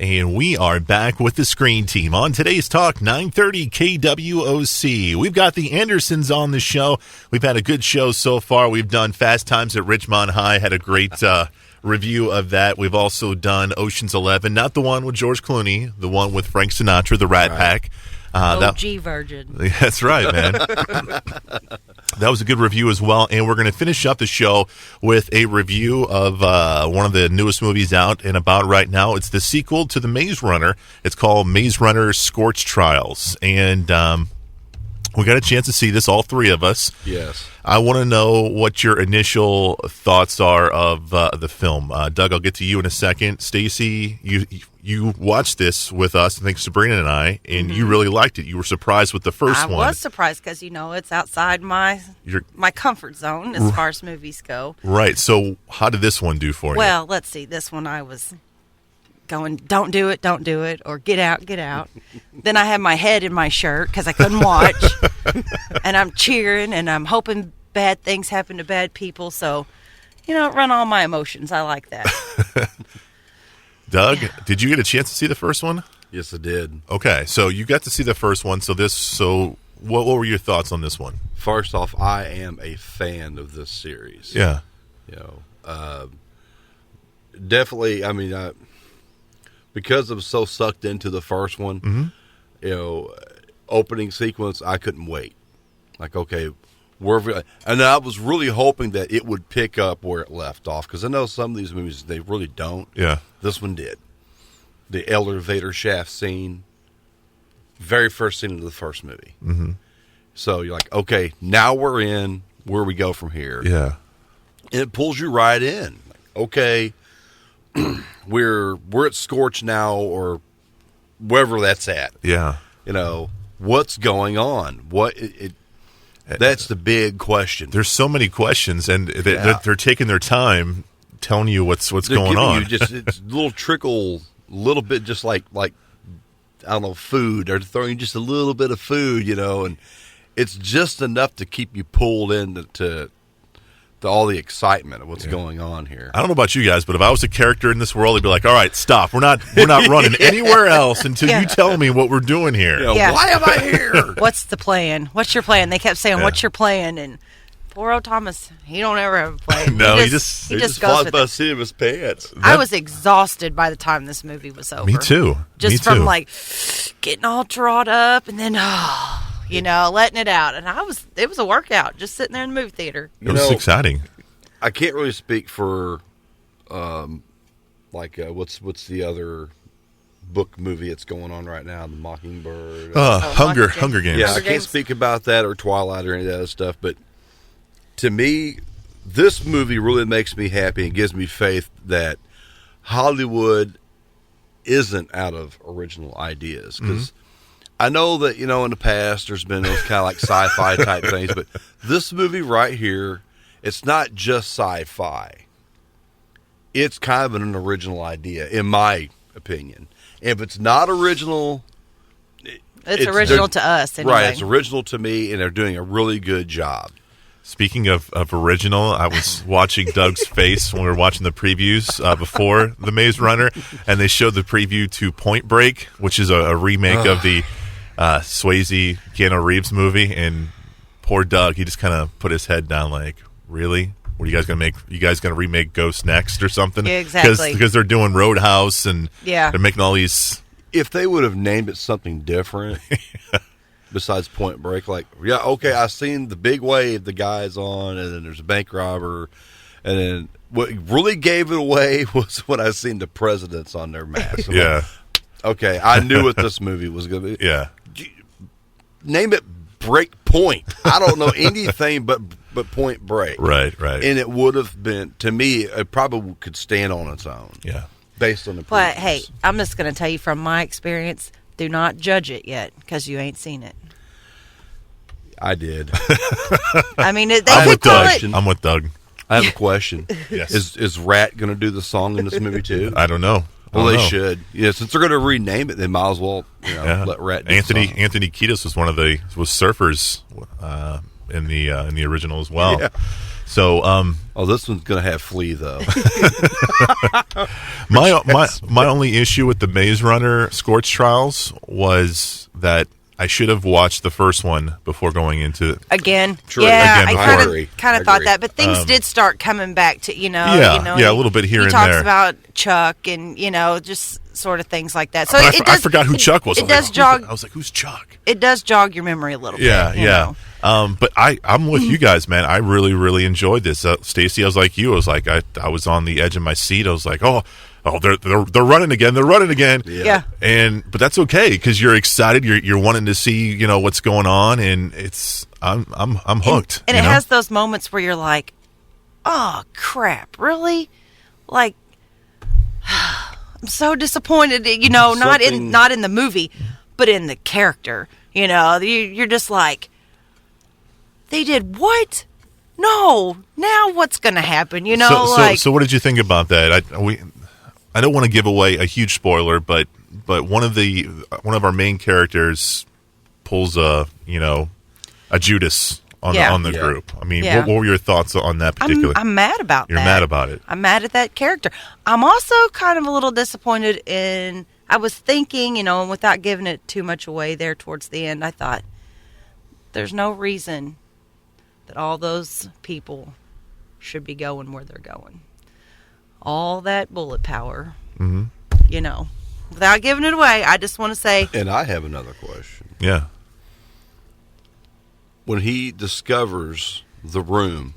And we are back with the Screen Team on today's Talk 930 KWOC. We've got the Andersons on the show. We've had a good show so far. We've done Fast Times at Ridgemont High, had a great review of that. We've also done Ocean's 11, not the one with George Clooney, the one with Frank Sinatra, the Rat Pack. OG virgin. That's right, man. That was a good review as well, and we're going to finish up the show with a review of one of the newest movies out and about right now. It's the sequel to The Maze Runner. It's called Maze Runner Scorch Trials, and we got a chance to see this, all three of us. Yes. I want to know what your initial thoughts are of the film. Doug, I'll get to you in a second. Stacy, you watched this with us, I think Sabrina and I, and you really liked it. You were surprised with the first one. I was surprised because, it's outside my comfort zone as far as movies go. Right. So how did this one do for you? Well, let's see. This one I was going, don't do it, or get out. Then I had my head in my shirt because I couldn't watch. And I'm cheering, and I'm hoping bad things happen to bad people. So, run all my emotions. I like that. Doug, did you get a chance to see the first one? Yes, I did. Okay, so you got to see the first one. So what were your thoughts on this one? First off, I am a fan of this series. Yeah. Definitely, because I'm so sucked into the first one, opening sequence, I couldn't wait. Like, okay, and I was really hoping that it would pick up where it left off, because I know some of these movies, they really don't. Yeah. This one did. The elevator shaft scene, very first scene of the first movie. Mm-hmm. So you're like, okay, now we're in. Where we go from here? Yeah. And it pulls you right in. Like, okay, we're at Scorch now, or wherever that's at. Yeah. What's going on? That's the big question. There's so many questions, and they're taking their time telling you what's going on. It's a little bit, just like I don't know, food. They're throwing you just a little bit of food, and it's just enough to keep you pulled into all the excitement of what's going on here. I don't know about you guys, but if I was a character in this world, I'd be like, all right, stop. We're not running anywhere else until you tell me what we're doing here. Why am I here? What's the plan? What's your plan? They kept saying, what's your plan? And poor old Thomas, he don't ever have a plan. No, he just goes by the seat of his pants. I was exhausted by the time this movie was over. Me too. From getting all drawed up and then letting it out. And it was a workout just sitting there in the movie theater. It was exciting. I can't really speak for what's the other book movie that's going on right now, The Mockingbird. Hunger Games. Yeah, I can't speak about that, or Twilight, or any of that other stuff, but to me, this movie really makes me happy and gives me faith that Hollywood isn't out of original ideas, because I know that, in the past there's been those kind of like sci-fi type things, but this movie right here, it's not just sci-fi. It's kind of an original idea, in my opinion. If it's not original, it's original to us anyway. Right, it's original to me, and they're doing a really good job. Speaking of original, I was watching Doug's face when we were watching the previews before The Maze Runner, and they showed the preview to Point Break, which is a remake of the Swayze, Keanu Reeves movie, and poor Doug, he just kind of put his head down like, really? What are you guys going to make? You guys going to remake Ghost next or something? Yeah, exactly. Because they're doing Roadhouse, and they're making all these... If they would have named it something different... Besides Point Break, I've seen the big wave the guy's on, and then there's a bank robber, and then what really gave it away was when I seen the presidents on their masks. Okay, I knew what this movie was going to be. Yeah. Name it Break Point. I don't know anything but Point Break. Right. And it would have been, to me, it probably could stand on its own. Yeah. Based on the previous. But, hey, I'm just going to tell you from my experience, do not judge it yet, because you ain't seen it. I did. I mean, I'm with Doug. I have a question. Yes. Is Rat going to do the song in this movie too? I don't know. Well, they should. Yeah, since they're going to rename it, they might as well let Rat do Anthony the song. Kiedis was one of the surfers in the original as well. Yeah. So, this one's gonna have Flea though. my only issue with the Maze Runner Scorch trials was that I should have watched the first one before going into Again. True. Yeah, Again, I agree. kind of thought that, but things did start coming back to a little bit here he and talks there. about Chuck and just sort of things like that. So But I forgot who Chuck was. It does jog. I was like, who's Chuck? It does jog your memory a little bit. Yeah. you know. But I'm with you guys, man. I really, really enjoyed this. Stacy, I was like you. I was like, I was on the edge of my seat. I was like, oh, they're running again. They're running again. Yeah. But that's okay because you're excited. You're wanting to see, what's going on, and I'm hooked. And it has those moments where you're like, oh crap, really? Like, I'm so disappointed. Not in the movie, but in the character. You're just like, they did what? No. Now what's going to happen? So what did you think about that? I don't want to give away a huge spoiler, but one of our main characters pulls a Judas on the group. I mean, what were your thoughts on that particular? I'm mad about that. You're mad about it. I'm mad at that character. I'm also kind of a little disappointed in. I was thinking, and without giving it too much away there towards the end, I thought there's no reason that all those people should be going where they're going. All that bullet power, without giving it away, I just want to say. And I have another question. Yeah. When he discovers the room,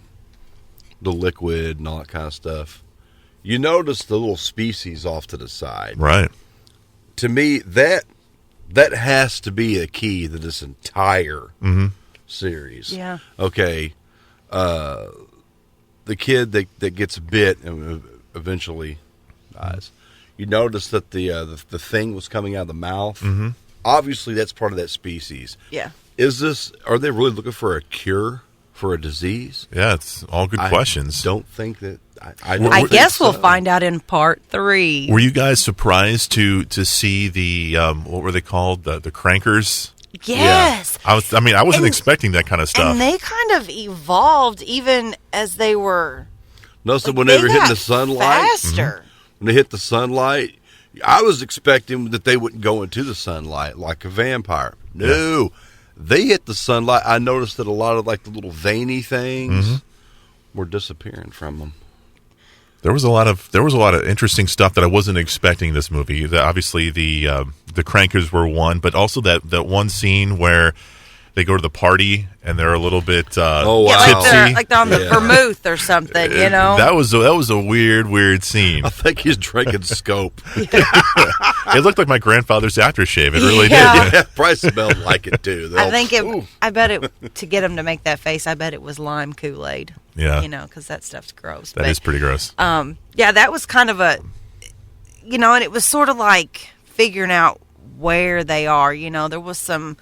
the liquid and all that kind of stuff, you notice the little species off to the side. Right. To me, that has to be a key to this entire series. Yeah. Okay. The kid that gets bit and eventually dies. You notice that the thing was coming out of the mouth. Mm-hmm. Obviously, that's part of that species. Yeah. Are they really looking for a cure for a disease? Yeah, it's all good questions. Don't think that. I guess we'll find out in part 3. Were you guys surprised to see the what were they called, the crankers? Yes. Yeah. I wasn't expecting that kind of stuff. And they kind of evolved even as they were. No, so when they were hitting the sunlight, faster. When they hit the sunlight, I was expecting that they wouldn't go into the sunlight like a vampire. No, they hit the sunlight. I noticed that a lot of like the little veiny things were disappearing from them. There was a lot of interesting stuff that I wasn't expecting in this movie. Obviously, the crankers were one, but also that one scene where they go to the party and they're a little bit tipsy. Like they're on the vermouth or something, That was a weird scene. I think he's drinking Scope. It looked like my grandfather's aftershave. It really did. Yeah, probably smelled like it too. I bet it to get him to make that face. I bet it was lime Kool-Aid. Yeah, because that stuff's gross. That is pretty gross. That was kind of a, and it was sort of like figuring out where they are. There was some,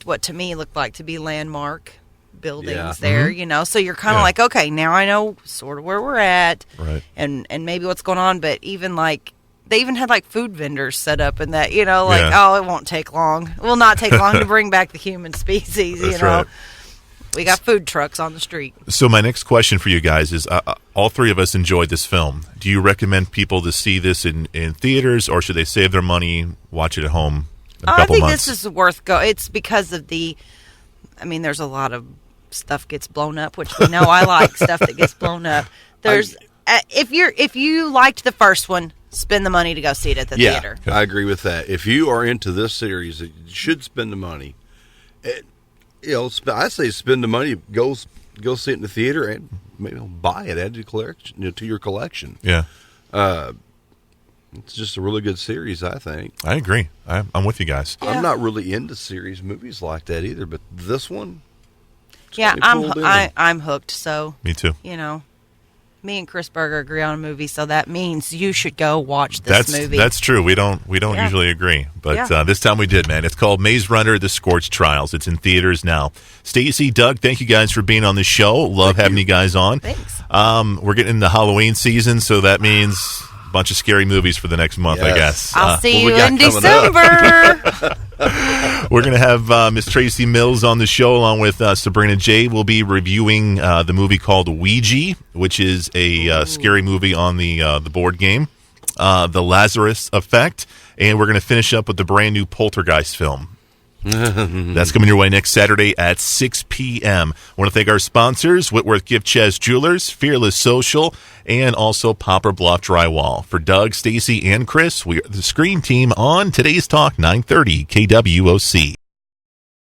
what to me looked like to be landmark buildings there. So you're kind of like, okay, now I know sort of where we're at, right? And maybe what's going on. But even like they even had like food vendors set up and that, oh, it won't take long. It will not take long to bring back the human species. That's right. We got food trucks on the street. So my next question for you guys is, all three of us enjoyed this film. Do you recommend people to see this in theaters, or should they save their money, watch it at home in a couple months? This is worth go. It's because of there's a lot of stuff gets blown up, which we know I like stuff that gets blown up. There's if you liked the first one, spend the money to go see it at the theater. I agree with that. If you are into this series, you should spend the money. I say spend the money, go see it in the theater, and maybe buy it, add to your collection. Yeah, it's just a really good series, I think. I agree. I'm with you guys. Yeah. I'm not really into series movies like that either, but this one, I'm hooked. So me too. Me and Chris Berger agree on a movie, so that means you should go watch this movie. That's true. We don't usually agree, but this time we did, man. It's called Maze Runner: The Scorch Trials. It's in theaters now. Stacy, Doug, thank you guys for being on the show. Love having you guys on. Thanks. We're getting into Halloween season, so that means a bunch of scary movies for the next month, I guess. I'll see you in December. We're going to have Miss Tracy Mills on the show along with Sabrina J. We'll be reviewing the movie called Ouija, which is a scary movie on the board game, The Lazarus Effect, and we're going to finish up with the brand new Poltergeist film. That's coming your way next Saturday at 6 p.m. I want to thank our sponsors, Whitworth Gift Chest Jewelers, Fearless Social, and also Poplar Bluff Drywall. For Doug, Stacy, and Chris, we are the Screen Team on Today's Talk 930 KWOC.